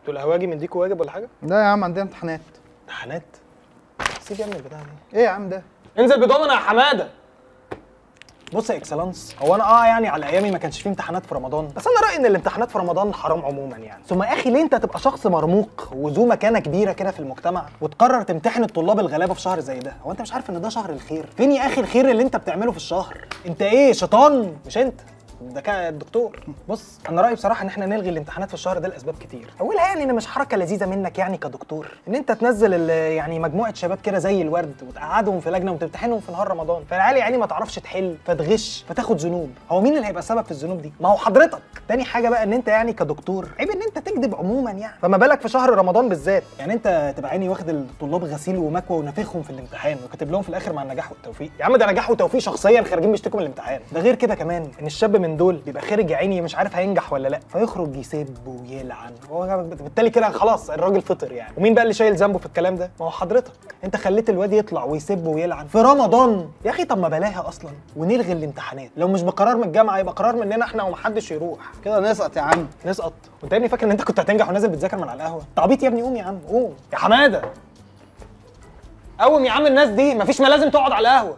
انتوا القهواجي مديكوا واجب ولا حاجه؟ لا يا عم عندنا امتحانات. امتحانات؟ سيب يا ابني البتاع دي. ايه يا عم ده؟ انزل بضمنه يا حماده. بص يا اكسلانس، هو انا يعني على ايامي ما كانش فيه امتحانات في رمضان، بس انا رايي ان الامتحانات في رمضان حرام عموما يعني. ثم يا اخي ليه انت تبقى شخص مرموق وذو مكانه كبيره كده في المجتمع وتقرر تمتحن الطلاب الغلابه في شهر زي ده؟ هو انت مش عارف ان ده شهر الخير؟ فين يا اخي الخير اللي انت بتعمله في الشهر؟ انت ايه شيطان؟ مش انت ده كان الدكتور. بص انا رايي بصراحه ان احنا نلغي الامتحانات في الشهر ده لاسباب كتير. اولها يعني ان مش حركه لذيذه منك يعني كدكتور ان انت تنزل يعني مجموعه شباب كده زي الورد وتقعدهم في لجنه وتمتحنهم في نهار رمضان، فالعيال يعني ما تعرفش تحل فتغش فتاخد ذنوب. هو مين اللي هيبقى سبب في الذنوب دي؟ ما هو حضرتك. تاني حاجه بقى ان انت يعني كدكتور عيب ان انت تكذب عموما يعني، فما بالك في شهر رمضان بالذات. يعني انت تبقى عيني واخد الطلاب غسيل ومكوى ونافخهم في الامتحان وكاتب لهم في الاخر مع النجاح والتوفيق. يا عم ده نجاح وتوفيق شخصيا خارجين بيشتكوا من الامتحان. ده غير كده كمان ان الشاب من دول بيبقى خارج يا عيني مش عارف هينجح ولا لا، فيخرج يسب ويلعن، هو بالتالي كده خلاص الراجل فطر يعني. ومين بقى اللي شايل ذنبه في الكلام ده؟ ما هو حضرتك. انت خليت الواد يطلع ويسب ويلعن في رمضان. يا اخي طب ما بلاها اصلا ونلغي الامتحانات، لو مش بقرار من الجامعه يبقى قرار مننا احنا ومحدش يروح. كده نسقط يا عم. نسقط؟ وانت يا ابني فاكر ان انت كنت هتنجح ونازل بتذاكر من على القهوه؟ انت عبيط يا ابني. قوم يا عم قوم يا حماده، قوم يا عم الناس دي، مفيش ما لازم تقعد على القهوه.